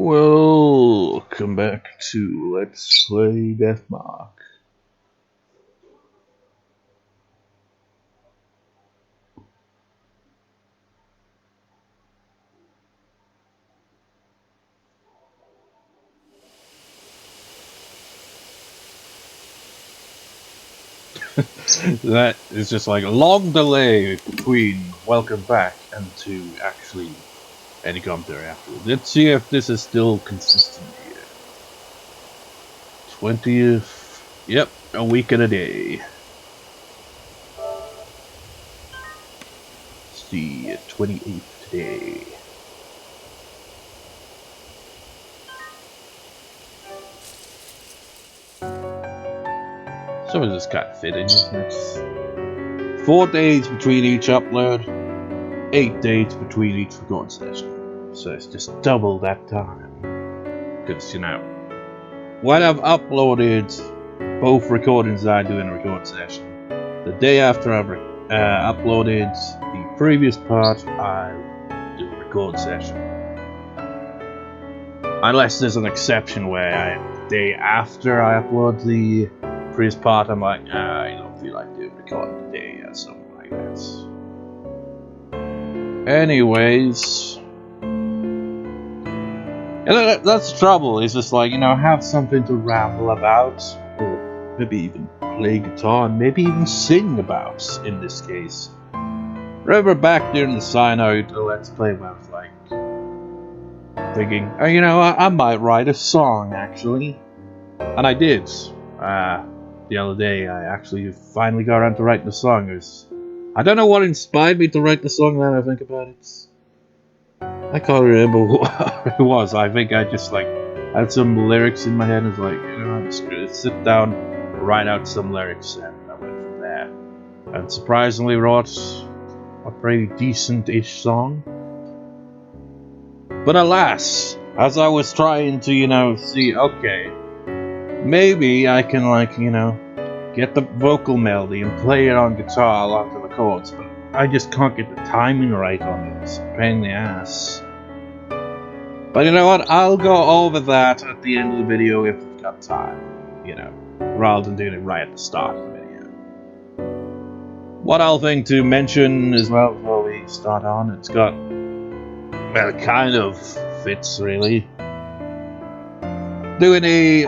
Welcome back to Let's Play Deathmark. That is just like a long delay between welcome back and to actually any commentary afterwards. Let's see if this is still consistent here. 20th. Yep, a week and a day. Let's see, 28th today. Some of this kind of fitting, isn't it? 4 days between each upload, 8 days between each record session. So it's just double that time. Because, you know, when I've uploaded both recordings that I do in a record session, the day after I've uploaded the previous part, I do a record session. Unless there's an exception where the day after I upload the previous part, I'm like, I don't feel like doing recording today or something like that. Anyways, and that's the trouble. It's just like, you know, have something to ramble about, or maybe even play guitar, and maybe even sing about. In this case, remember back during the Cyanide Let's Play, where I was like thinking, oh, you know, I might write a song actually, and I did. The other day, I actually finally got around to writing the song. I don't know what inspired me to write the song. Now I think about it, I can't remember what it was. I think I just like had some lyrics in my head and was like, you know, I'm just gonna sit down, write out some lyrics, and I went from there. And surprisingly wrote a pretty decent-ish song. But alas, as I was trying to, you know, see, okay, maybe I can, like, you know, get the vocal melody and play it on guitar along to the chords, but I just can't get the timing right on it. It's a pain in the ass. But you know what? I'll go over that at the end of the video if we've got time, you know, rather than doing it right at the start of the video. One other thing to mention as well before we start on, it's got, well, it kind of fits really. Doing a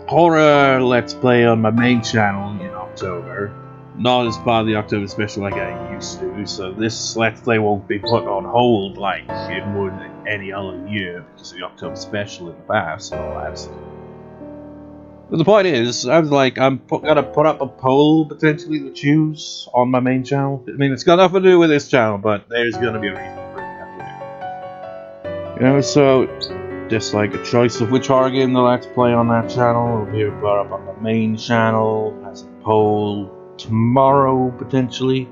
horror Let's Play on my main channel in October. Not as part of the October special like I used to, so this Let's Play won't be put on hold like it would any other year because of the October special in the past and all that. But the point is, I was like, I'm gonna put up a poll potentially to choose on my main channel. I mean, it's got nothing to do with this channel, but there's gonna be a reason for it. You know, so just like a choice of which horror game to Let's Play on that channel will be brought up on the main channel as a poll tomorrow potentially,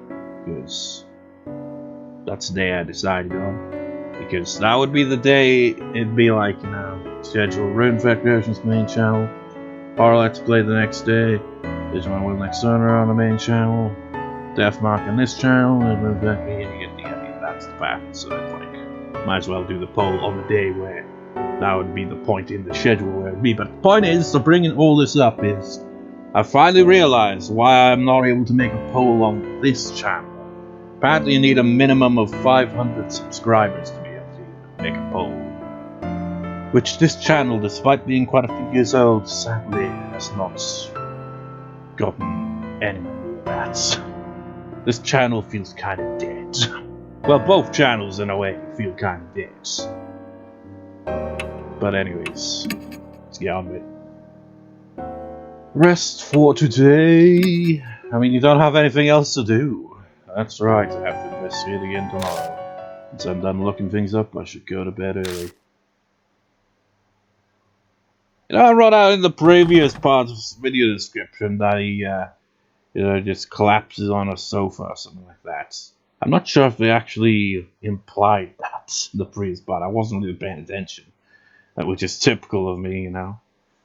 because that's the day I decided on. Because that would be the day it'd be like, you know, schedule Rune Federation's main channel, horror Let's Play the next day, there's one with next owner on the main channel, Deathmark on this channel, and Rune Federation, you get the idea. That's the path. So it's like, might as well do the poll on the day where that would be the point in the schedule where it'd be. But the point is, so bringing all this up is, I finally realized why I'm not able to make a poll on this channel. Apparently you need a minimum of 500 subscribers to be able to make a poll. Which this channel, despite being quite a few years old, sadly has not gotten anywhere near that. This channel feels kind of dead. Well, both channels in a way feel kind of dead. But anyways, let's get on with it. Rest for today. I mean, you don't have anything else to do. That's right, I have to investigate again tomorrow. Once I'm done looking things up, I should go to bed early. You know, I wrote out in the previous part of this video description that he, you know, just collapses on a sofa or something like that. I'm not sure if they actually implied that in the previous part. I wasn't really paying attention. Which is typical of me, you know.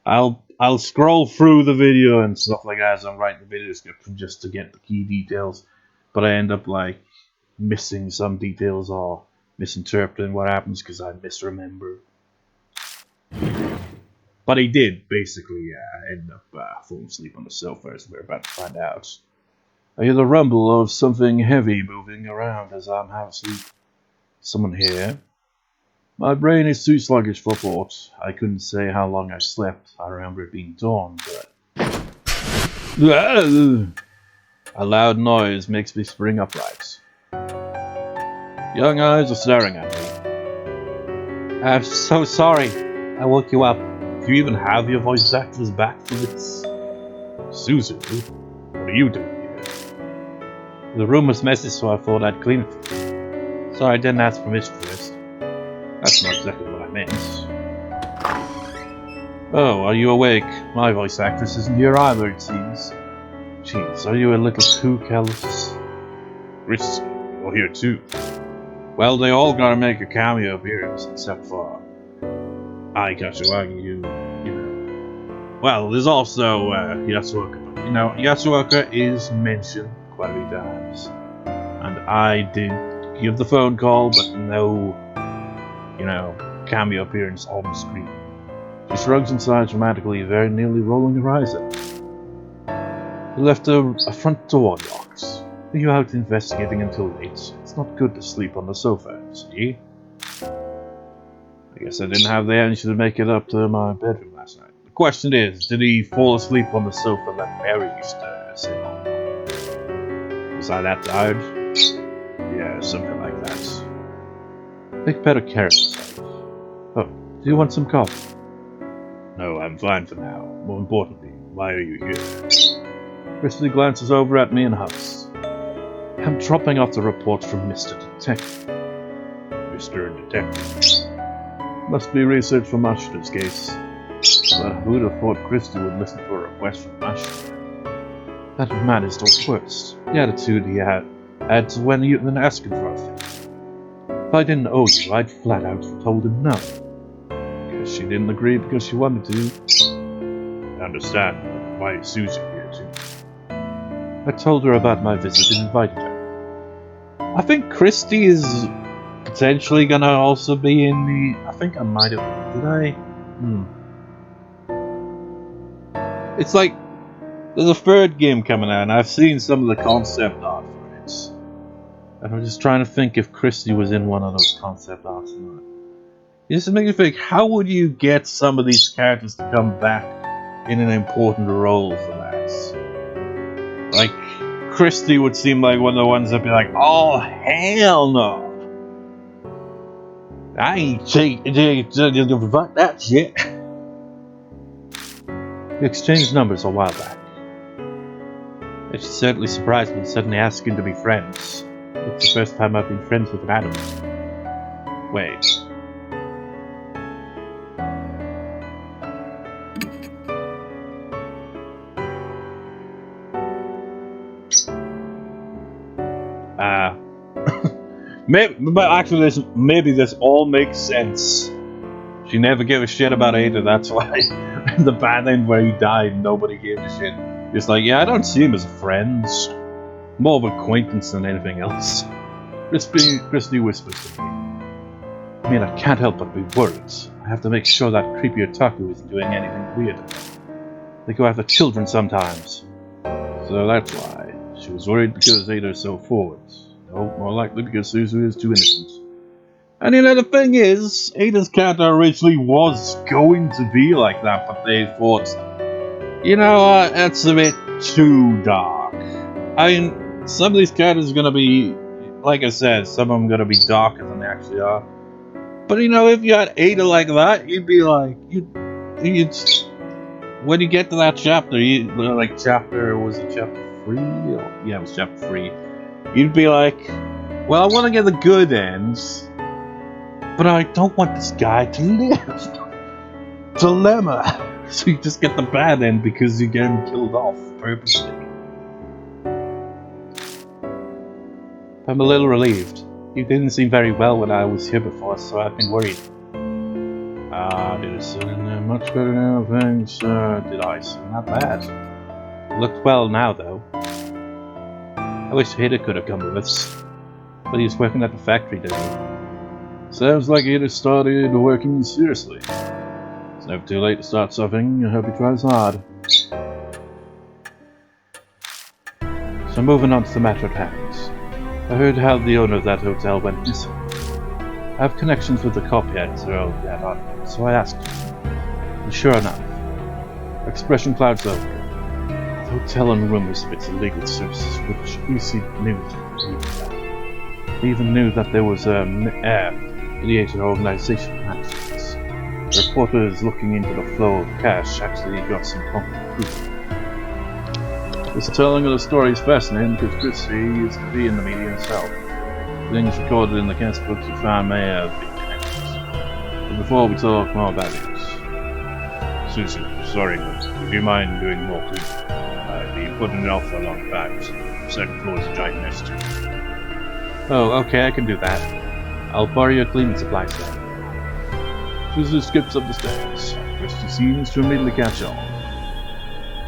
I'll scroll through the video and stuff like that as I'm writing the video description just to get the key details, but I end up like missing some details or misinterpreting what happens because I misremember. But he did, basically, end up falling asleep on the sofa, as we're about to find out. I hear the rumble of something heavy moving around as I'm half asleep. Someone here? My brain is too sluggish for thought. I couldn't say how long I slept. I remember it being dawn, but... A loud noise makes me spring upright. Young eyes are staring at me. I'm so sorry. I woke you up. Do you even have your voice actors back for this? Suzu? What are you doing here? The room was messy, so I thought I'd clean it. Sorry, I didn't ask permission first. That's not exactly what I meant. Oh, are you awake? My voice actress isn't here either, it seems. Jeez, are you a little too careless? Christie, you're here too. Well, they all gotta make a cameo appearance, except for... I got you know. Well, there's also Yasuoka. You know, Yasuoka is mentioned quite a few times. And I did give the phone call, but no, cameo appearance on the screen. She shrugs and sighs dramatically, very nearly rolling her eyes at me. You left a front door locked. Are you out investigating until late? It's not good to sleep on the sofa, see? I guess I didn't have the energy to make it up to my bedroom last night. The question is, did he fall asleep on the sofa that Mary used to sit on? Was I that tired? Yeah, something like that. Take better care of yourself. Oh, do you want some coffee? No, I'm fine for now. More importantly, why are you here? Christie glances over at me and huffs. I'm dropping off the report from Mr. Detective. Mr. Detective? Must be research for Mashita's case. But who'd have thought Christie would listen to a request from Mashita? That man is the worst. The attitude he had when you been asking for a thing. If I didn't owe you, I'd flat out told him no. Guess she didn't agree because she wanted to. I understand, but why is Susie here too? I told her about my visit and invited her. I think Christie is potentially gonna also be in the... I think I might have... Did I? It's like... There's a third game coming out and I've seen some of the concept art for it. And I'm just trying to think if Christie was in one of those concept arts or not. It just makes me think, how would you get some of these characters to come back in an important role for that? Like, Christie would seem like one of the ones that'd be like, oh, hell no! I ain't taking that shit. We exchanged numbers a while back. It certainly surprised me suddenly asking to be friends. It's the first time I've been friends with an adult. Wait. Maybe this all makes sense. She never gave a shit about Eita, that's why. The bad end where he died, nobody gave a shit. It's like, yeah, I don't see him as friends. More of acquaintance than anything else. Christie whispers to me. I mean, I can't help but be worried. I have to make sure that creepy otaku isn't doing anything weird. They go after children sometimes. So that's why. She was worried because Eita is so forward. No, more likely because Suzu is too innocent. And the thing is, Eita's character originally was going to be like that, but they thought, that's a bit too dark. I mean, some of these characters are gonna be, like I said, some of them are gonna be darker than they actually are. But if you had Eita like that, you'd be like, when you get to that chapter, was it chapter 3? Yeah, it was chapter 3. You'd be like, well, I want to get the good ends, but I don't want this guy to live. Dilemma. So you just get the bad end because you get him killed off purposely. I'm a little relieved. You didn't seem very well when I was here before, so I've been worried. Did it seem much better now? Thanks. Did I seem not bad? It looked well now, though. I wish Eita could have come with us. But he's working at the factory, doesn't he? Sounds like Eita started working seriously. Never too late to start something. I hope he tries hard. So moving on to the matter at hand. I heard how the owner of that hotel went missing. I have connections with the copyheads around that island, so I asked him. And sure enough, expression clouds over. The hotel and room submits illegal services, which easily knew that. They even knew that there was a mediated organization behind things. The reporter is looking into the flow of cash actually got some concrete proof. This telling of the story is fascinating because Christie used to be in the media herself. Things recorded in the cast books you found may have been connected. But before we talk more about it, Suzu, sorry, but would you mind doing more cleaning? I've been putting it off for a long time. The second floor is a giant mess too. Oh, okay, I can do that. I'll borrow your cleaning supplies then. Suzu skips up the stairs. Christie seems to immediately catch on.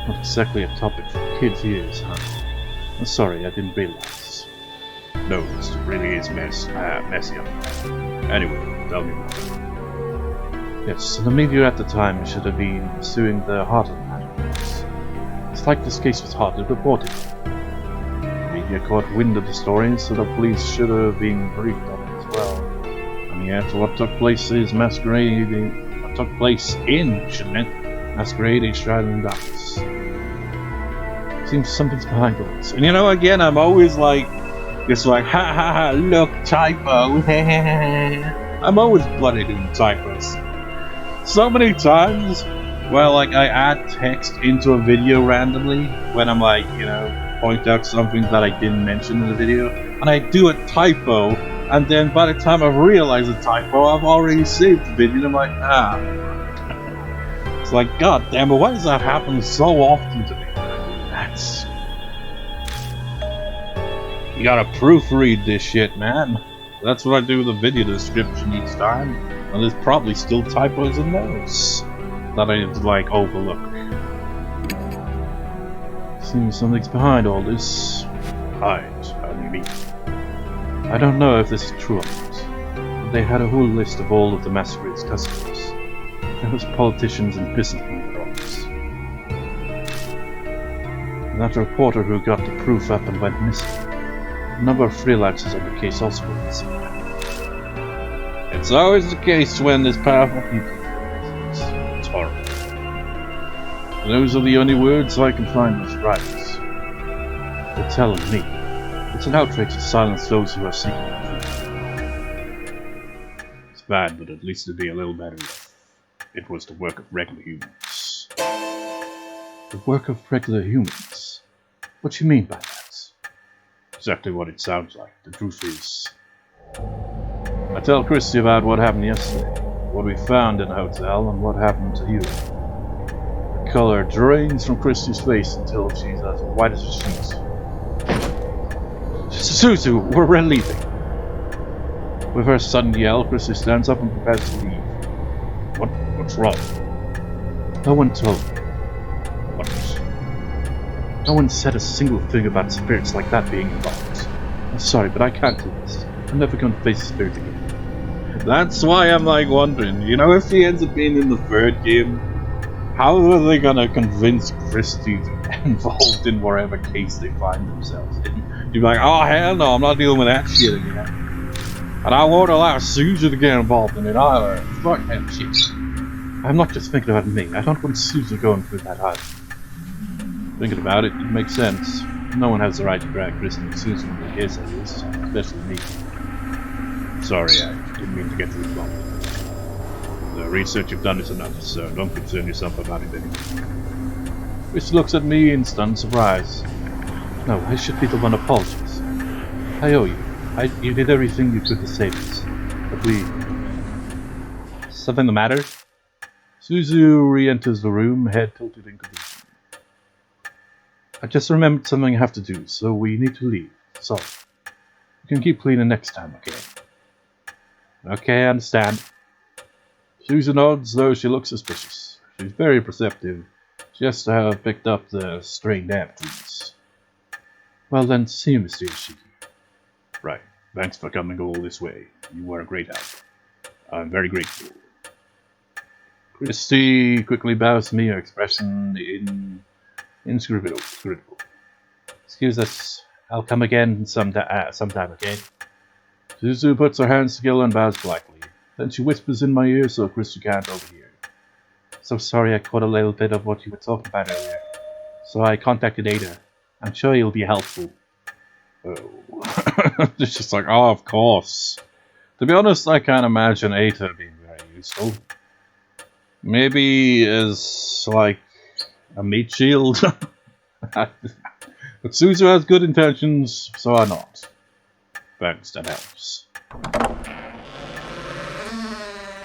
Not exactly a topic for kids' ears, huh? I'm sorry, I didn't realize. No, this really is messy up there. Anyway, tell me more. Yes, the media at the time should have been pursuing the heart of the matter. It's like this case was hardly reported. The media caught wind of the story, so the police should have been briefed on it as well. And yet, what took place is masquerade. What took place in, shouldn't it? Masquerade shrouded in darkness. Seems something's behind all this. And you know, again, I'm always like, it's like, ha ha ha, look, typo. I'm always bloody doing typos. So many times, well, like, I add text into a video randomly when I'm like, you know, point out something that I didn't mention in the video, and I do a typo, and then by the time I realize the typo, I've already saved the video, and I'm like, ah. It's like, god damn it, why does that happen so often to me? That's... You gotta proofread this shit, man. That's what I do with the video description each time. And there's probably still typos in those that I like overlook. Seems something's behind all this. Behind? How do you mean? I don't know if this is true or not, but they had a whole list of all of the masquerade's customers. There was politicians and businessmen in their office. And that reporter who got the proof up and went missing. A number of freelancers on the case also went missing. It's always the case when there's powerful people. It's horrible. And those are the only words I can find as writers. They're telling me. It's an outrage to silence those who are seeking the truth. It's bad, but at least it'd be a little better if it was the work of regular humans. The work of regular humans? What do you mean by that? Exactly what it sounds like. The truth is... I tell Christie about what happened yesterday, what we found in the hotel, and what happened to you. The color drains from Christie's face until she's as white as a sheet. Suzu, we're leaving. With her sudden yell, Christie stands up and prepares to leave. What's wrong? No one told me. What? No one said a single thing about spirits like that being involved. I'm sorry, but I can't do this. I'm never going to face a spirit again. That's why I'm like wondering, you know, if he ends up being in the third game, how are they gonna convince Christie to get involved in whatever case they find themselves in? You'd be like, oh hell no, I'm not dealing with that shit again. And I won't allow Suzu to get involved in it either. Fuck that shit. I'm not just thinking about me, I don't want Suzu going through that either. Thinking about it, it makes sense. No one has the right to drag Christie and Suzu into his areas, especially me. Sorry, I didn't mean to get too involved. The research you've done is enough, so don't concern yourself about it anymore. Chris looks at me in stunned surprise. No, I should be the one apologizing. I owe you. You did everything you could to save us. But we... Something the matter? Suzu re-enters the room, head tilted in confusion. I just remembered something I have to do, so we need to leave. Sorry. You can keep cleaning next time, okay? Okay, I understand. Suzu nods, though she looks suspicious. She's very perceptive, just to have picked up the strained attitudes. Well then, see you, Mr. Yashiki. Right. Thanks for coming all this way. You were a great help. I'm very grateful. Christie quickly bows to me, her expression inscrutable. Excuse us. I'll come again sometime, okay? Suzu puts her hands together and bows politely. Then she whispers in my ear so Christie can't overhear. So sorry I caught a little bit of what you were talking about earlier. So I contacted Eita. I'm sure he'll be helpful. Oh. It's just like, oh, of course. To be honest, I can't imagine Eita being very useful. Maybe as, like, a meat shield? But Suzu has good intentions, so I not. Thanks, that helps.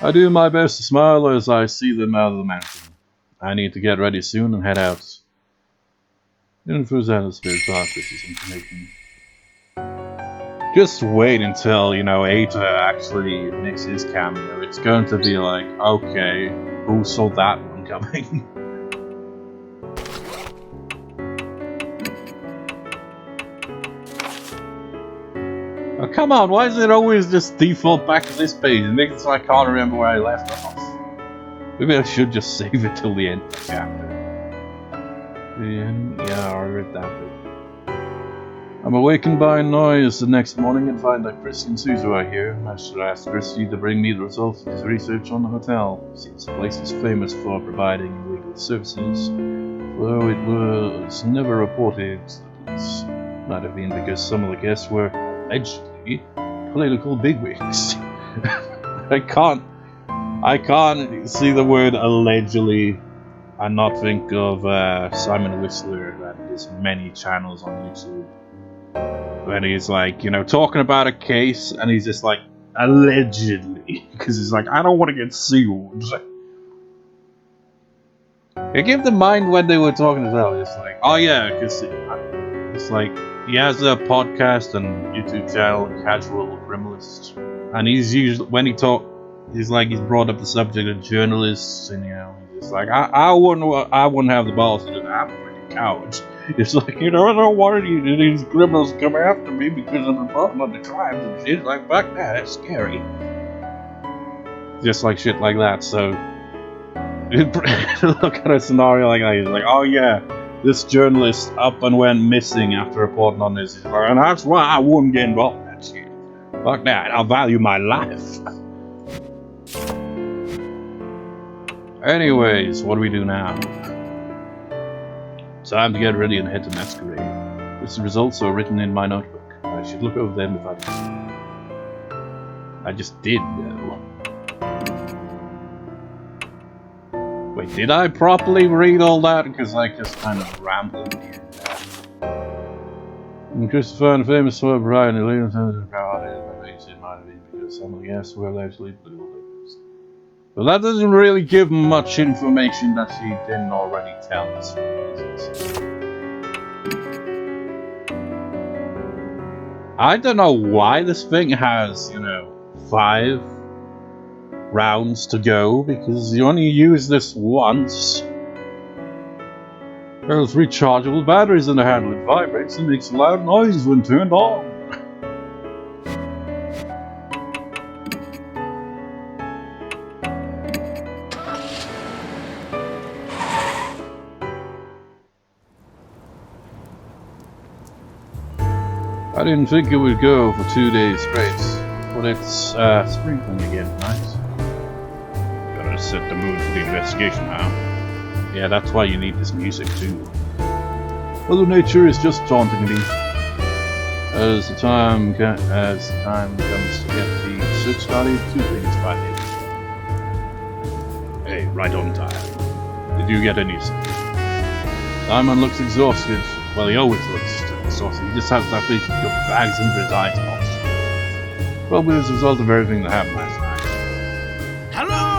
I do my best to smile as I see them out of the mountain. I need to get ready soon and head out. Info Spirit Talk, this is information. Just wait until, you know, Eita actually makes his cameo. It's going to be like, okay, who saw that one coming? Oh, come on, why is it always just default back to this page? It makes it so I can't remember where I left off. Maybe I should just save it till the end of the chapter. Yeah, I read that bit. I'm awakened by a noise the next morning and find that Christie and Suzu are here. I should ask Christie to bring me the results of his research on the hotel. Seems the place is famous for providing legal services, though it was never reported to the police. Might have been because some of the guests were allegedly political bigwigs. I can't see the word allegedly and not think of Simon Whistler and his many channels on YouTube. When he's like, you know, talking about a case and he's just like, allegedly. Because he's like, I don't want to get sued. I give the mind when they were talking as well. It's like, oh yeah, because it's like, he has a podcast and YouTube channel, Casual Criminalist. And he's usually, when he talks, he's like, he's brought up the subject of journalists and, you know, it's like, I wouldn't have the balls to do that. I'm a freaking coward. It's like, you know, I don't want these criminals to come after me because I'm reporting on the crimes and shit. Like, fuck that, that's scary. Just like shit like that, so... Look at a scenario like that, he's like, oh yeah, this journalist up and went missing after reporting on this. He's like, and that's why I wouldn't get involved in that shit. Fuck that, I'll value my life. Anyways, what do we do now? Time to get ready and head to Masquerade. These results are written in my notebook. I should look over them if I can. I just did, though. Wait, did I properly read all that? Because I just kind of rambled here. And Christopher and famous for Brian and Williams and the crowd it might have been because some of the guests were actually political figures. But that doesn't really give much information that she didn't already tell us. I don't know why this thing has, you know, 5 rounds to go, because you only use this once. There's rechargeable batteries in the handle. It vibrates and makes a loud noise when turned on. I didn't think it would go for 2 days straight, but it's sprinkling again tonight. Gotta set the mood for the investigation now. Yeah, that's why you need this music too. Mother Nature is just taunting me. As the time comes to get the search started, 2 things by the Hey, right on time. Did you get any sleep? Simon looks exhausted. Well, he always looks exhausted. He just has that big bags under his eyes spots. Probably as a result of everything that happened last night. Hello!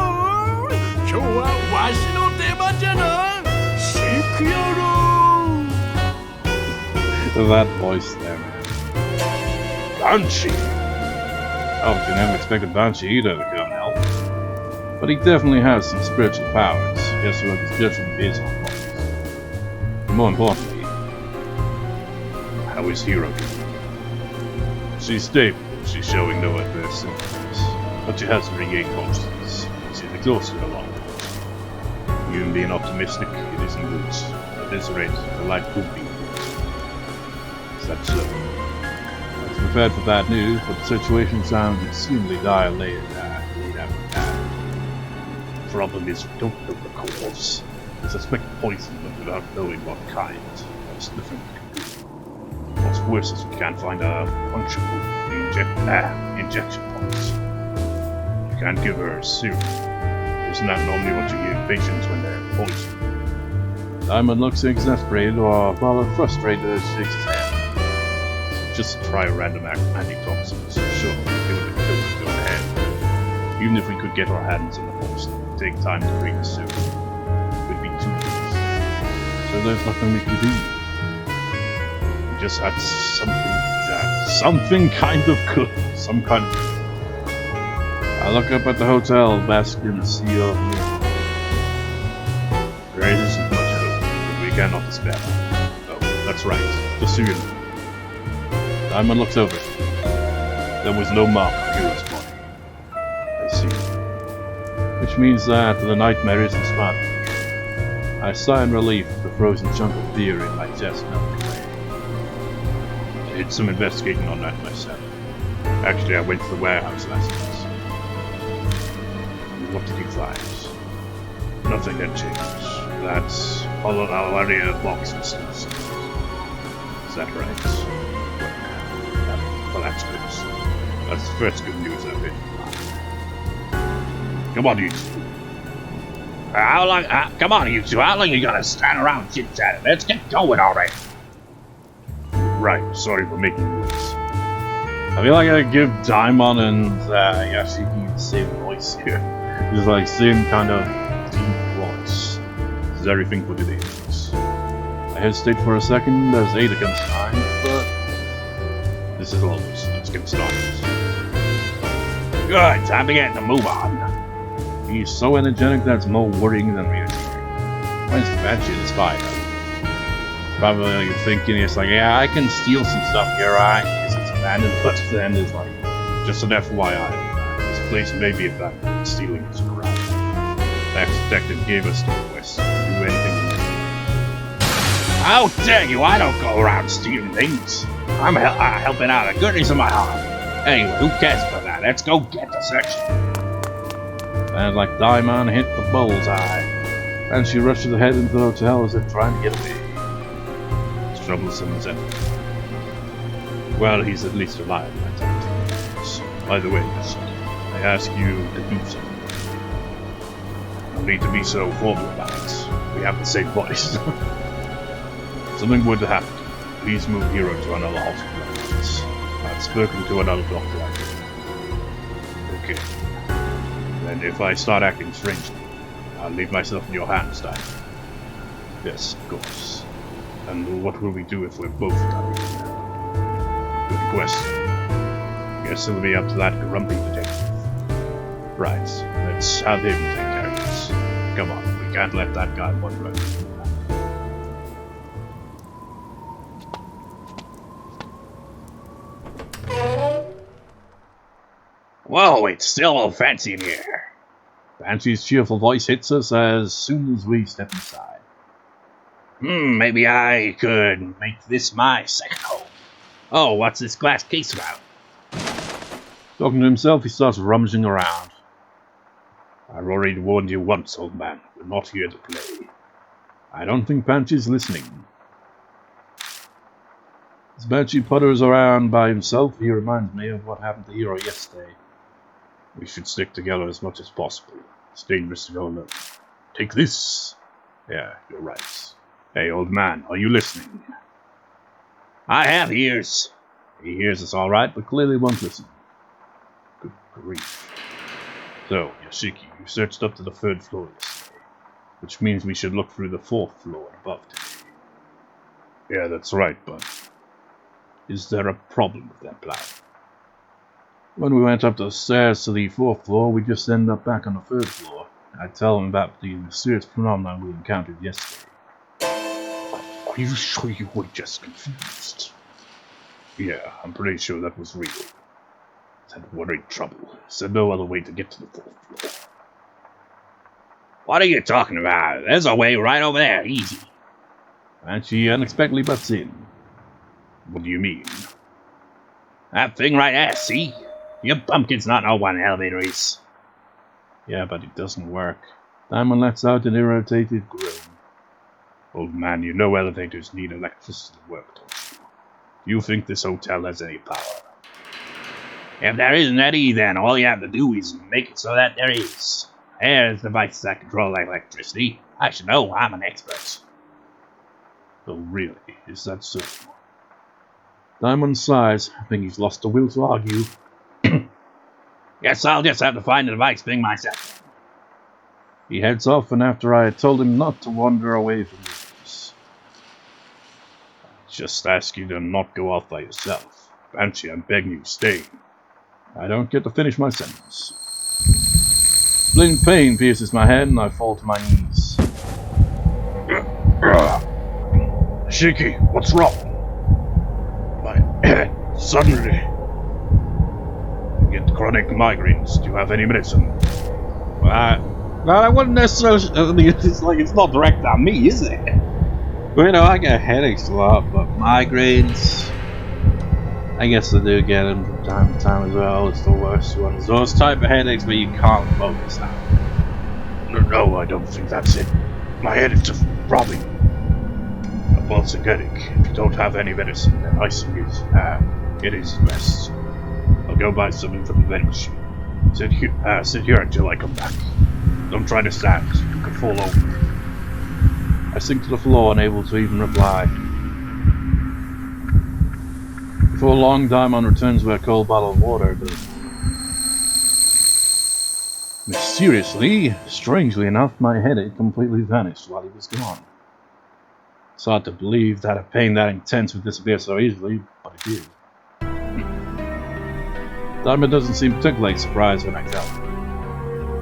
That voice there, man. Banshee! Obviously never expected Banshee either to come and help. But he definitely has some spiritual powers. Guess what his judgment is on bodies. More importantly, how is Hero doing? She's stable. She's showing no adverse symptoms. But she hasn't regained consciousness. She's exhausted a lot. Even being optimistic, it isn't good. At this rate, the light could be good. Is that so? I was prepared for bad news, but the situation sounds extremely dire laid out. Problem is, we don't know the cause. We suspect poison, but without knowing what kind. There's nothing we can do. What's worse is we can't find a puncture wound, the injection points. You can't give her a serum. Isn't that normally what you give patients when they're poisoned? Diamond looks exasperated or rather frustrated as he shakes his head. Just try a random antitoxins. Sure, give it a go ahead. Even if we could get our hands on the poison, it would take time to bring the serum. It would be 2 days. So there's nothing we can do. We just had something kind of good. Some kind of. I look up at the hotel, bask in the sea of moon. There isn't much hope, but we cannot despair. Oh, that's right. Just so you know. Diamond looks over. There was no mark on Kira's body. I see. Which means that the nightmare isn't smart. I sigh in relief with the frozen chunk of beer in my chest melting away. I did some investigating on that myself. Actually, I went to the warehouse last night. What did you find? Nothing had changed. That's Alaria box was still sealed. Is that right? Well, that's good. That's the first good news I've heard. Come on, you two. How long? Come on, you two. How long are you gonna stand around chit-chatting? Let's get going already. Right. Sorry for making you wait. I feel like I give Daimon and Yashiki the same voice here. It's like same kind of deep voice. This is everything for today, folks. I hesitate for a second as Eita comes to mind, but this is all this. Let's get started. Good, time to get the move on. He's so energetic that's more worrying than reassuring. When's the Banshee in his fire? Probably you're thinking it's like, yeah, I can steal some stuff here, right? Because it's abandoned, but then it's like, just an FYI. This place may be abandoned, stealing is a crime. That detective gave us the request to do anything we need. How dare you! I don't go around stealing things. I'm helping out the goodness of my heart. Anyway, who cares for that? Let's go get the section. And like Diamond hit the bullseye, and she rushes ahead into the hotel as if trying to get away. It's troublesome as ever. Well, he's at least alive, I think. By the way, I ask you to do something. No need to be so formal about it. We have the same voice. Something would happen. Please move Hero to another hospital. I've spoken to another doctor. Okay. Then if I start acting strangely, I'll leave myself in your hands, Diamond. Yes, of course. And what will we do if we're both dying? Good question. Guess it'll be up to that grumpy detective. Right, let's have him take care of this. Come on, we can't let that guy wander out. Whoa, it's still fancy in here. Banshee's cheerful voice hits us as soon as we step inside. Maybe I could make this my second home. Oh, what's this glass case about? Talking to himself, he starts rummaging around. I've already warned you once, old man. We're not here to play. I don't think Banshee's listening. As Banshee putters around by himself, he reminds me of what happened to Hero yesterday. We should stick together as much as possible. It's dangerous to go alone. Take this! Yeah, you're right. Hey, old man, are you listening? I have ears. He hears us all right, but clearly won't listen. Good grief. So, Yashiki, you searched up to the 3rd floor yesterday, which means we should look through the 4th floor above today. Yeah, that's right, but is there a problem with that plan? When we went up the stairs to the 4th floor, we just ended up back on the 3rd floor. I tell him about the mysterious phenomenon we encountered yesterday. Are you sure you were just confused? Yeah, I'm pretty sure that was real. That worried trouble. Is there no other way to get to the 4th floor? What are you talking about? There's a way right over there, easy. And she unexpectedly butts in. What do you mean? That thing right there, see? Your pumpkin's not know what an elevator is. Yeah, but it doesn't work. Diamond lets out an irritated groan. Old man, you know elevators need electricity to work, don't you? Do you think this hotel has any power? If there isn't any, then all you have to do is make it so that there is. There's devices that control electricity. I should know, I'm an expert. Oh, really? Is that so? Diamond sighs. I think he's lost the will to argue. Guess I'll just have to find the device thing myself. He heads off, and after I had told him not to wander away from this, just ask you to not go off by yourself. Banshee, I'm begging you, stay. I don't get to finish my sentence. Splitting pain pierces my head, and I fall to my knees. Yashiki, what's wrong? My head, suddenly. I get chronic migraines. Do you have any medicine? Well, I wouldn't necessarily. I mean, it's not direct on me, is it? Well, you know, I get headaches a lot, but migraines, I guess I do get them from time to time as well. It's the worst ones. Those type of headaches where you can't focus now. No, I don't think that's it. My head is just throbbing. A pulsing headache. If you don't have any medicine, then icing it is best. I'll go buy something from the vending machine. Sit here until I come back. Don't try to stand. You could fall over. I sink to the floor, unable to even reply. Before a long, Diamond returns with a cold bottle of water, but mysteriously, strangely enough, my headache completely vanished while he was gone. It's hard to believe that a pain that intense would disappear so easily, but it did. Diamond doesn't seem particularly surprised when I tell him.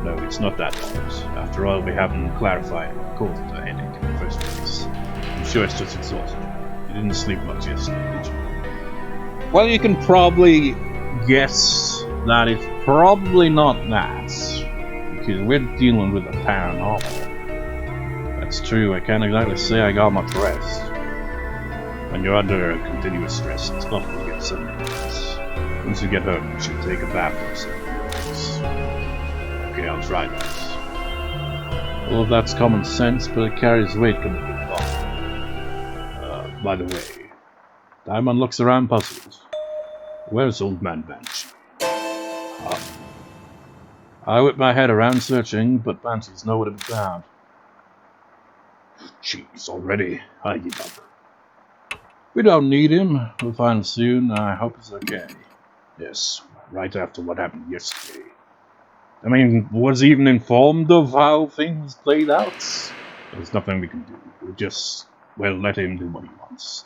No, it's not that hard. After all, we haven't clarified what caused the headache in the first place. I'm sure it's just exhaustion. You didn't sleep much yesterday, did you? Well, you can probably guess that it's probably not that. Because we're dealing with the paranormal. That's true, I can't exactly say I got much rest. When you're under continuous stress, it's possible to get sudden headaches. Once you get home, you should take a bath for 7 minutes. Okay, I'll try that. All of that's common sense, but it carries weight coming to the bottom. By the way, Diamond looks around puzzled. Where's Old Man Banshee? I whip my head around searching, but Banshee's nowhere to be found. Jeez, already. I give up. We don't need him. We'll find him soon. I hope he's okay. Yes, right after what happened yesterday. I mean, was he even informed of how things played out? There's nothing we can do. We'll just, let him do what he wants.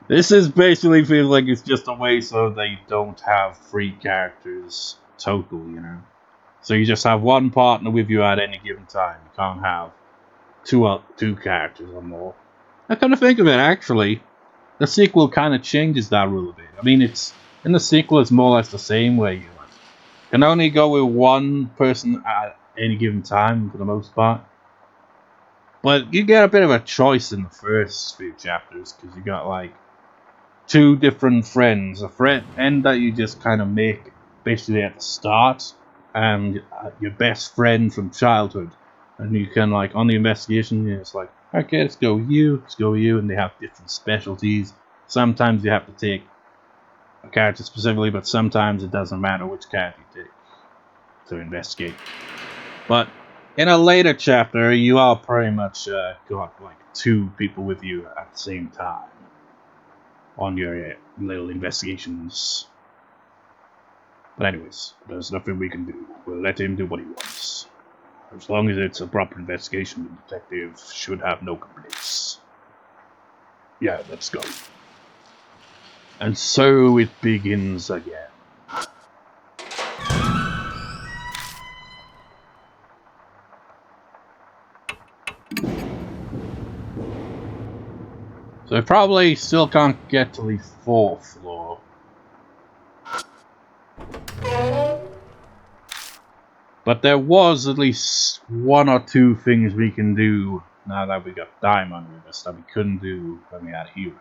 This is basically feels like it's just a way so they don't have 3 characters total, you know? So you just have one partner with you at any given time. You can't have two characters or more. I kind of think of it, actually. The sequel kind of changes that rule a bit. I mean, in the sequel, it's more or less the same way you can only go with one person at any given time for the most part. But you get a bit of a choice in the first few chapters because you got like 2 different friends. A friend that you just kind of make basically at the start, and your best friend from childhood. And you can, like, on the investigation, it's like, okay, let's go with you, and they have different specialties. Sometimes you have to take a character specifically, but sometimes it doesn't matter which character you take to investigate. But in a later chapter, you are pretty much got like 2 people with you at the same time on your little investigations. But anyways, there's nothing we can do. We'll let him do what he wants. As long as it's a proper investigation, the detective should have no complaints. Yeah, let's go. And so it begins again. So I probably still can't get to the 4th floor. But there was at least one or two things we can do now that we got Diamond with us that we couldn't do when we had Hero.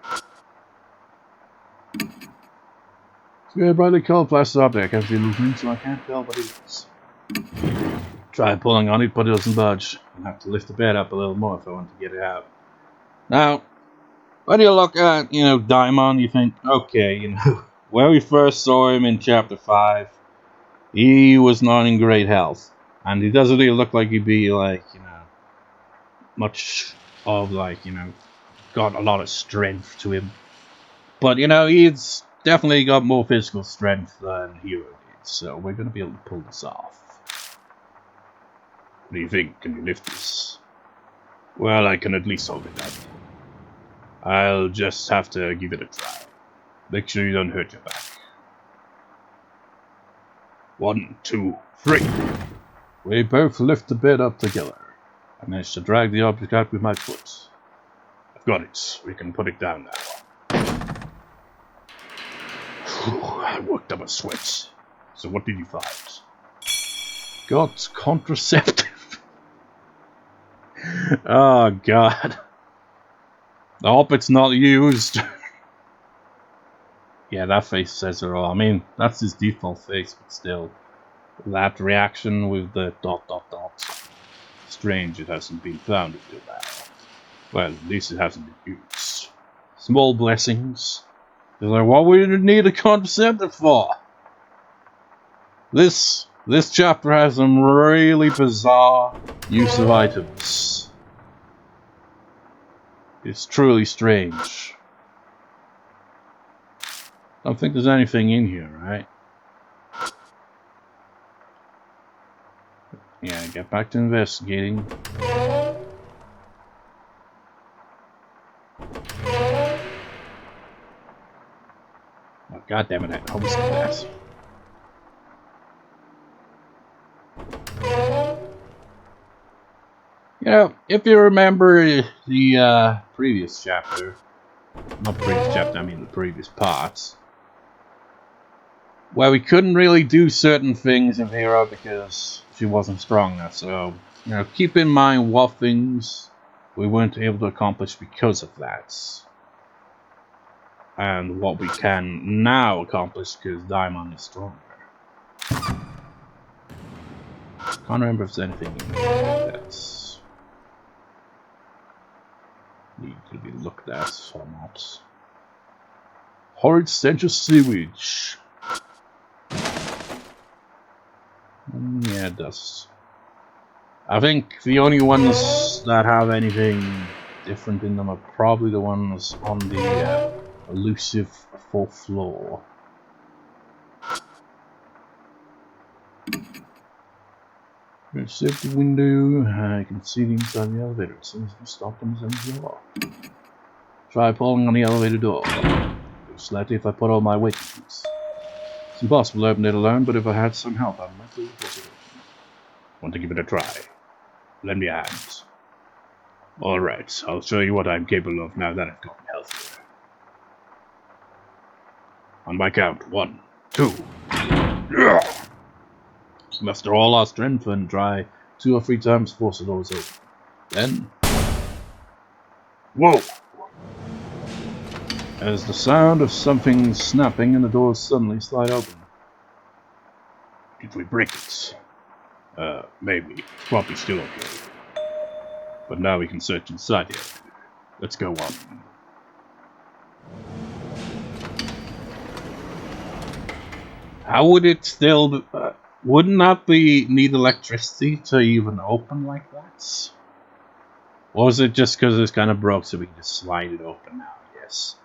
It's very brightly colored plastic object. I can't see movement, so I can't tell what it is. Try pulling on it, but it doesn't budge. I'll have to lift the bed up a little more if I want to get it out. Now, when you look at, Daimon, you think, okay, where we first saw him in Chapter 5, he was not in great health. And he doesn't really look like he'd be, much of, got a lot of strength to him. But, he's definitely got more physical strength than Hero did, so we're going to be able to pull this off. What do you think? Can you lift this? Well, I can at least hold it up. I'll just have to give it a try. Make sure you don't hurt your back. 1, 2, 3. We both lift the bed up together. I managed to drag the object out with my foot. I've got it. We can put it down now. Whew, I worked up a sweat. So what did you find? Got contraceptive. Oh god. I hope it's not used. Yeah, that face says it all. I mean, that's his default face, but still. That reaction with the ... Strange it hasn't been found until now. Well, at least it hasn't been used. Small blessings. It's like, what would you need a contraceptive for? This chapter has some really bizarre use of items. It's truly strange. Don't think there's anything in here, right? Yeah, get back to investigating. Oh, God damn it, I almost did that. If you remember the previous chapter, not previous chapter, I mean the previous parts, where we couldn't really do certain things in Hero because she wasn't strong enough, so, keep in mind what things we weren't able to accomplish because of that. And what we can now accomplish because Diamond is stronger. Can't remember if there's anything in here that's need to be looked at or not. Horrid stench of sewage. Yeah, it does. I think the only ones that have anything different in them are probably the ones on the elusive 4th floor. Save the window. I can see the inside of the elevator. It seems to be stopped on the floor. Try pulling on the elevator door. Slightly if I put all my weight into it. It's impossible to open it alone, but if I had some help, I might be able to open it. Want to give it a try? Lend me a hand. Alright, I'll show you what I'm capable of now that I've gotten healthier. On my count, 1, 2. Muster all our strength and try 2 or 3 times to force the doors open. Then... Whoa! There's the sound of something snapping and the doors suddenly slide open. Did we break it? Maybe. It's probably still okay. But now we can search inside here. Let's go on. How would it still be, wouldn't that need electricity to even open like that? Or is it just because it's kind of broke so we can just slide it open now, I guess?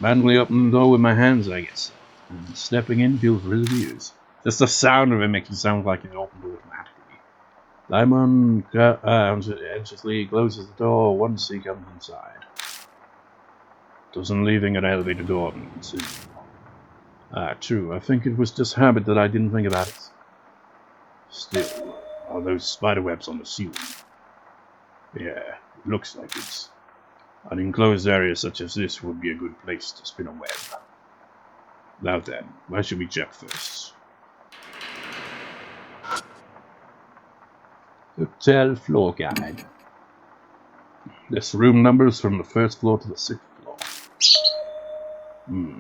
Manually open the door with my hands, I guess. And stepping in feels really weird. Just the sound of it makes it sound like it opened automatically. Diamond anxiously closes the door once he comes inside. Doesn't leaving an elevator door open. Ah, true. I think it was just habit that I didn't think about it. Still, are those spider webs on the ceiling? Yeah, it looks like it. An enclosed area such as this would be a good place to spin a web. Now then, where should we check first? Hotel floor guide. There's room numbers from the 1st floor to the 6th floor.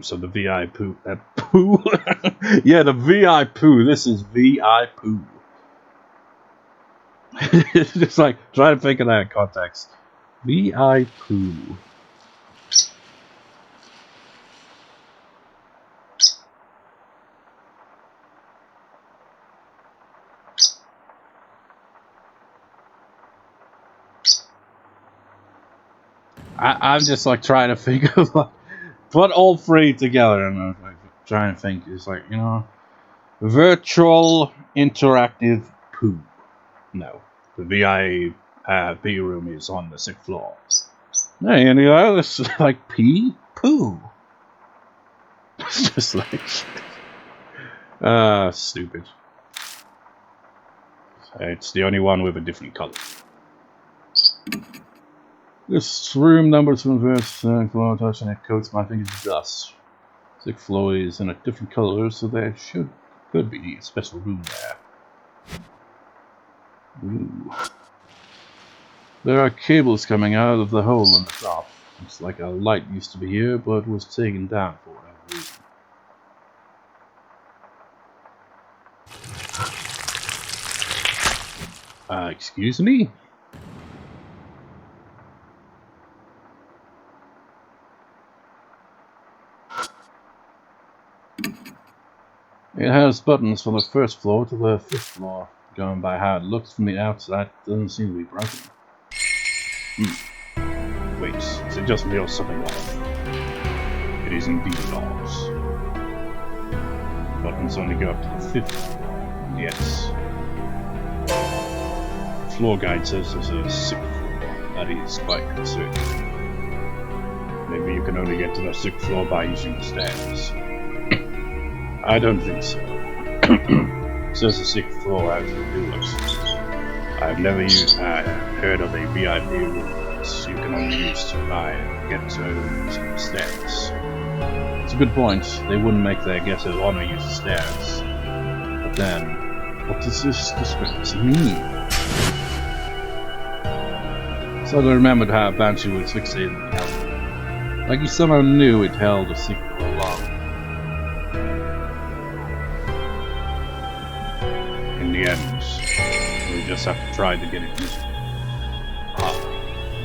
So the VI poo. Poo? Yeah, the VI poo. This is VI poo. It's just like, try to think of that in context. VI poo. I'm just like trying to think of like, put all three together, and I'm like trying to think. It's like, you know, virtual interactive poo. No, the VIP room is on the 6th floor. Hey, and you know, it's like pee poo. It's just like stupid. It's the only one with a different color. This room numbers from the 1st floor, touching it coats my fingers with dust. 6th floor is in a different color, so there could be a special room there. Ooh. There are cables coming out of the hole in the top. Looks like a light used to be here, but was taken down for whatever reason. Excuse me? It has buttons from the 1st floor to the 5th floor. Going by how it looks from the outside, it doesn't seem to be broken. Wait, is it just me or something off? It is indeed off. Buttons only go up to the 5th floor. Yes. The floor guide says there's a 6th floor. That is quite concerning. Maybe you can only get to the 6th floor by using the stairs. I don't think so. It says the 6th floor has the doors. I've never heard of a VIP room that you can only use to get to the stairs. It's a good point. They wouldn't make their guests want to use the stairs. But then, what does this discrepancy mean? So I remembered how Banshee was fixated in the counter. Like he somehow knew it held a secret for long. In the end, we just have to try to get it moving.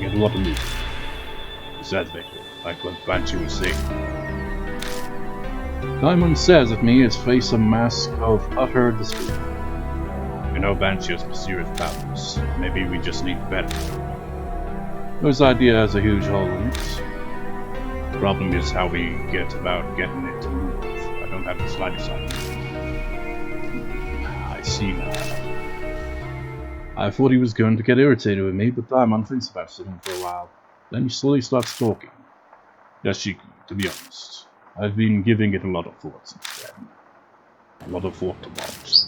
Get a lot of movement. Exactly, like what Banshee was saying. Diamond stares at me, his face a mask of utter despair. You know Banshee has mysterious powers. Maybe we just need better. This idea has a huge hole in it. The problem is how we get about getting it to move. I don't have the slightest idea. I see now. I thought he was going to get irritated with me, but Diamond thinks about something for a while. Then he slowly starts talking. Yashiki, to be honest, I've been giving it a lot of thought since then. A lot of thought about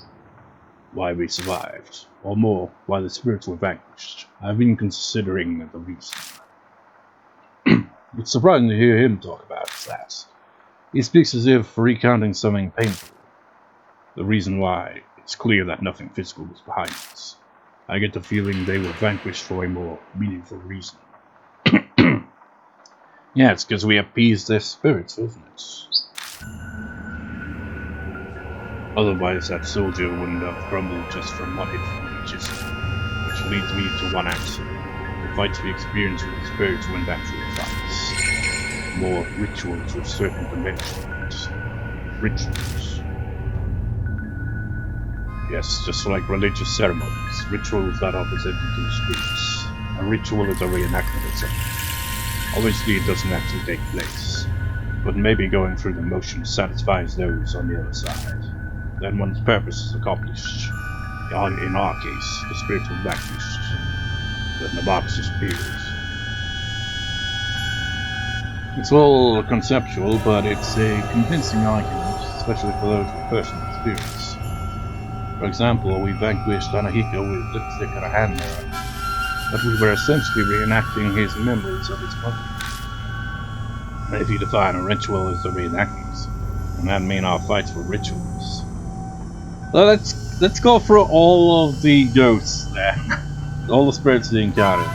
why we survived, or more, why the spirits were vanquished. I've been considering the reason. It's surprising to hear him talk about that. He speaks as if recounting something painful. The reason why, it's clear that nothing physical was behind it. I get the feeling they were vanquished for a more meaningful reason. Yeah, it's because we appeased their spirits, isn't it? Otherwise, that soldier wouldn't have crumbled just from what it reaches. Which leads me to one answer. The fights we experienced with the spirits weren't actually fights. More rituals with certain conventions. Rituals. Yes, just like religious ceremonies. Rituals that are presented to the spirits. A ritual is a reenactment of something. Obviously it doesn't actually take place. But maybe going through the motions satisfies those on the other side. Then one's purpose is accomplished. In our case, the spirits were vanquished. Then the box disappears. It's all conceptual, but it's a convincing argument, especially for those with personal experience. For example, we vanquished Anahiko with lipstick and a hand mirror, but we were essentially reenacting his memories of his mother. If you define a ritual as a reenactment, and that mean our fights were rituals. Well, let's let's go through all of the ghosts then. All the spirits we encountered.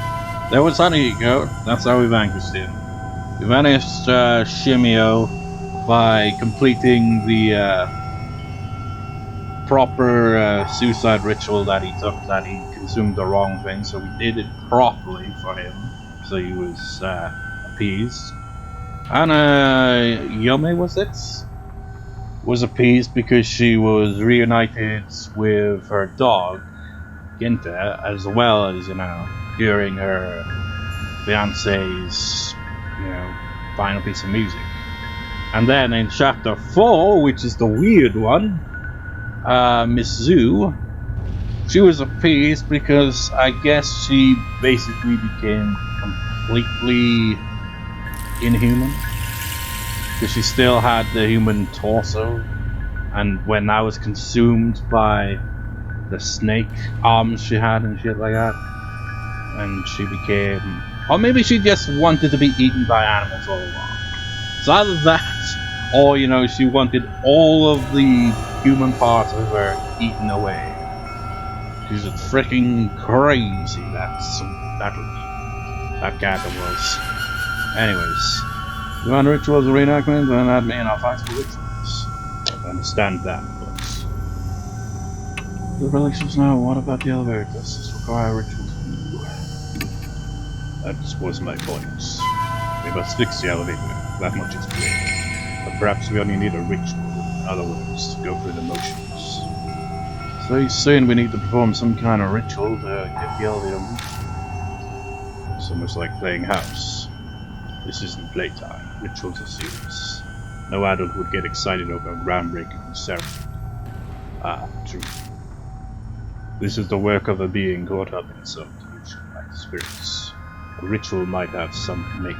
There was Honey Goat, that's how we vanquished him. We vanished Shimio by completing the proper suicide ritual that he took, that he consumed the wrong thing, so we did it properly for him, so he was appeased. And Yome, was appeased because she was reunited with her dog, Ginta, as well as, hearing her fiance's, final piece of music. And then in chapter 4, which is the weird one, Miss Zoo, she was appeased because I guess she basically became completely inhuman. Because she still had the human torso, and when that was consumed by the snake arms she had and shit like that, and she became, or maybe she just wanted to be eaten by animals all along. So either that, or she wanted all of the human parts of her eaten away. She's a freaking crazy. That cat was. Anyways, divine rituals, reenactment, and that may not fight for rituals. I understand that, but the relations now. What about the elevator? Does this require rituals? That was my point. We must fix the elevator. That much is clear. But perhaps we only need a ritual. In other words, go through the motions. So he's saying we need to perform some kind of ritual to get the elevator moving. It's almost like playing house. This isn't playtime. Rituals are serious. No adult would get excited over a groundbreaking ceremony. Ah, true. This is the work of a being caught up in some delusion like spirits. A ritual might make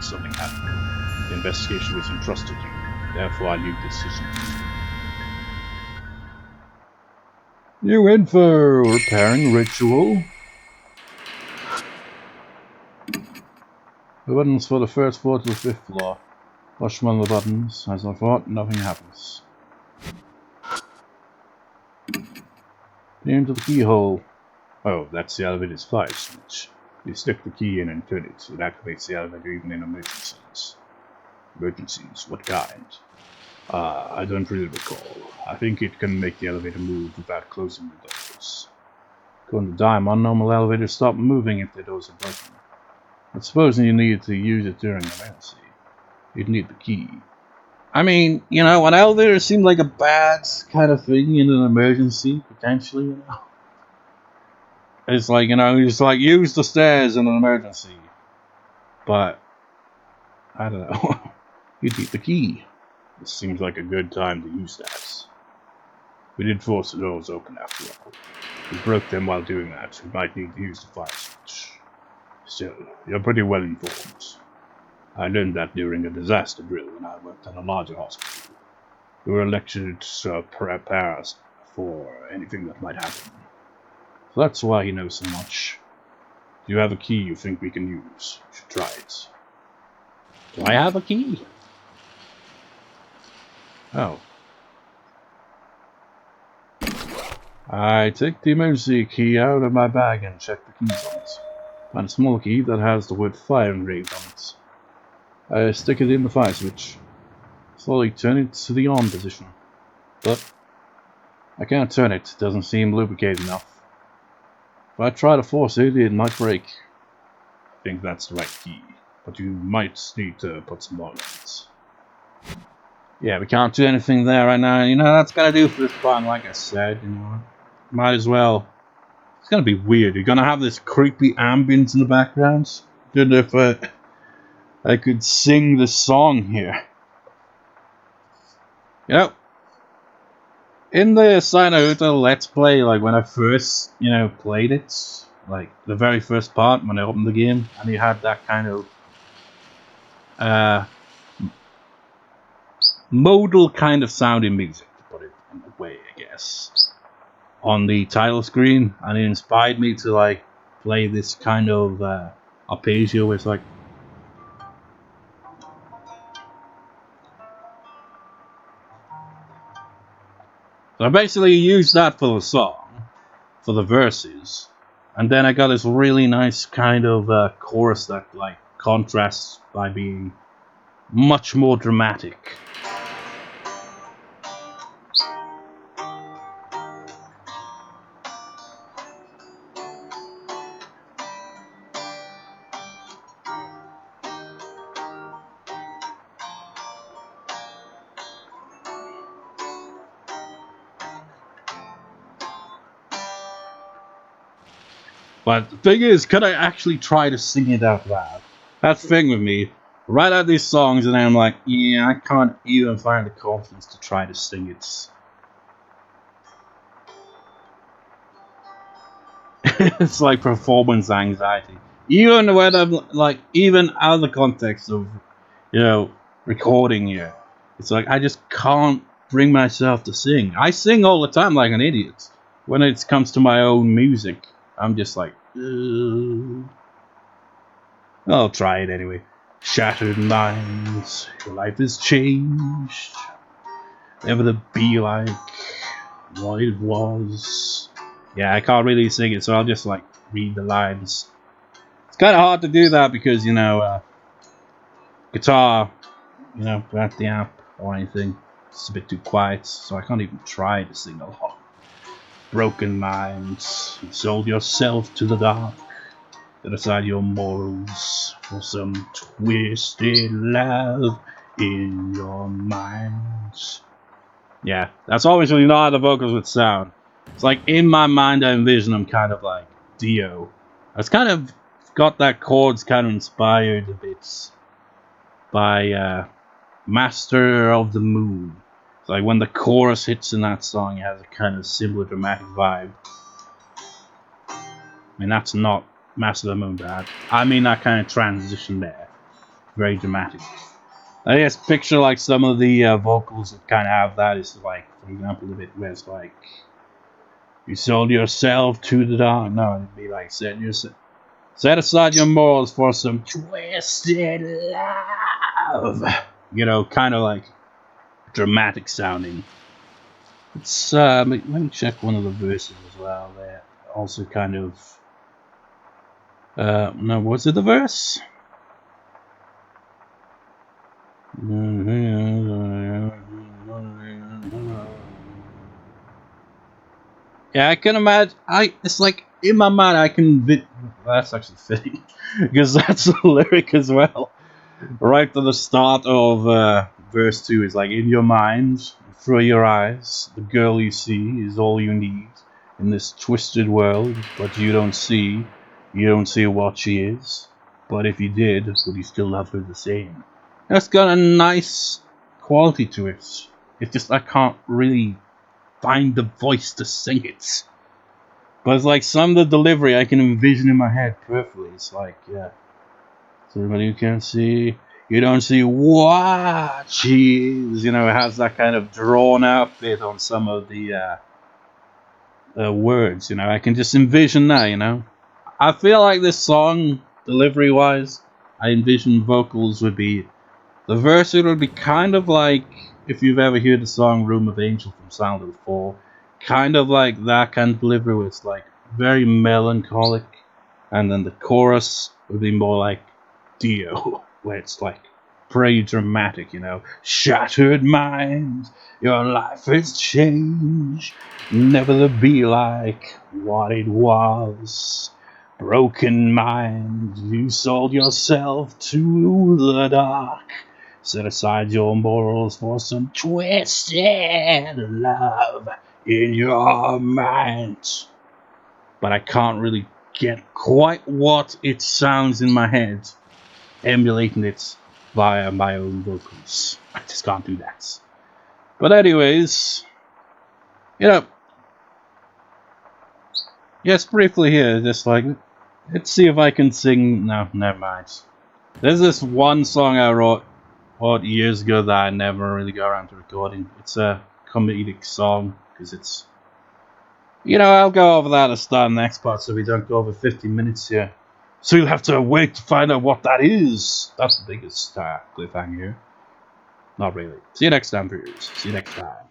something happen. The investigation was entrusted to you. Therefore, I leave the decision to you. You in for repairing ritual? The buttons for the first floor to the fifth floor. Push one of the buttons. As I thought, nothing happens. Into the keyhole. Oh, that's the elevator's fire switch. You stick the key in and turn it. It activates the elevator even in emergencies. Emergencies? What kind? I don't really recall. I think it can make the elevator move without closing the doors. According to Diamond, normal elevators stop moving if the doors are broken. But supposing you need to use it during an emergency, you'd need the key. I mean, an elevator seemed like a bad kind of thing in an emergency, potentially, It's like, use the stairs in an emergency. But, I don't know. You'd need the key. This seems like a good time to use that. We did force the doors open after all. We broke them while doing that. We might need to use the fire switch. Still, you're pretty well informed. I learned that during a disaster drill when I worked at a larger hospital. We were lectured to prepare us for anything that might happen. So that's why he knows so much. Do you have a key you think we can use? We should try it. Do I have a key? Oh. I take the emergency key out of my bag and check the keys on it. Find a small key that has the word fire engraved on it. I stick it in the fire switch. Slowly turn it to the on position. But I can't turn it. It doesn't seem lubricated enough. If I try to force it, it might break. I think that's the right key, but you might need to put some more on it. Yeah, we can't do anything there right now. That's gonna do for this part. Like I said, might as well. It's gonna be weird. You're gonna have this creepy ambience in the background. Don't know if I could sing the song here. In the Eita Let's Play, like when I first, played it, like the very first part when I opened the game, and you had that kind of modal kind of sounding music, to put it in a way, I guess, on the title screen, and it inspired me to play this kind of arpeggio where it's like. So I basically used that for the song, for the verses, and then I got this really nice kind of chorus that like contrasts by being much more dramatic. But the thing is, could I actually try to sing it out loud? That's the thing with me. Write out these songs and I'm like, yeah, I can't even find the confidence to try to sing it. It's like performance anxiety. Even when I'm like, even out of the context of, you know, recording here, it's like I just can't bring myself to sing. I sing all the time like an idiot. When it comes to my own music, I'm just like, I'll try it anyway. Shattered minds, your life has changed. Never to be like what it was. Yeah, I can't really sing it, so I'll just like read the lines. It's kind of hard to do that because, you know, guitar, you know, without the amp or anything, it's a bit too quiet, so I can't even try to sing along. Broken minds, you sold yourself to the dark. Set aside your morals for some twisted love in your mind. Yeah, that's obviously not how the vocals would sound. It's like in my mind I envision them kind of like Dio. It's kind of got that chords kind of inspired a bit by Master of the Moon. It's like when the chorus hits in that song, it has a kind of similar dramatic vibe. I mean, that's not Master of the Moon bad. I mean that kind of transition there. Very dramatic. I guess picture like some of the vocals that kind of have that is like, for example, the bit where it's like, you sold yourself to the dark. No, it'd be like, set aside your morals for some twisted love. You know, kind of like dramatic sounding. It's let me check one of the verses as well. There also kind of no, was it the verse? Yeah, I can imagine. It's like in my mind, I can. That's actually fitting because that's the lyric as well. Right to the start of verse 2 is like, in your mind, through your eyes, the girl you see is all you need in this twisted world, but you don't see what she is. But if you did, would you still love her the same? That's got a nice quality to it. It's just I can't really find the voice to sing it. But it's like some of the delivery I can envision in my head perfectly. It's like, yeah. So everybody you can see, you don't see what she is. You know, it has that kind of drawn out bit on some of the words. You know, I can just envision that. You know, I feel like this song, delivery wise, I envision vocals would be the verse. It would be kind of like if you've ever heard the song "Room of Angel" from Sound of the Fall, kind of like that kind of delivery. Where it's like very melancholic, and then the chorus would be more like Dio, where it's like pretty dramatic, you know. Shattered mind, your life has changed, never to be like what it was. Broken mind, you sold yourself to the dark. Set aside your morals for some twisted love in your mind. But I can't really get quite what it sounds in my head, emulating it via my own vocals. I just can't do that. But anyways, you know, yes, briefly here, just like, let's see if I can sing. No, never mind. There's this one song I wrote years ago that I never really got around to recording. It's a comedic song because it's, you know, I'll go over that at the start of the next part so we don't go over 15 minutes here. So you'll have to wait to find out what that is. That's the biggest cliffhanger here. Not really. See you next time, viewers. See you next time.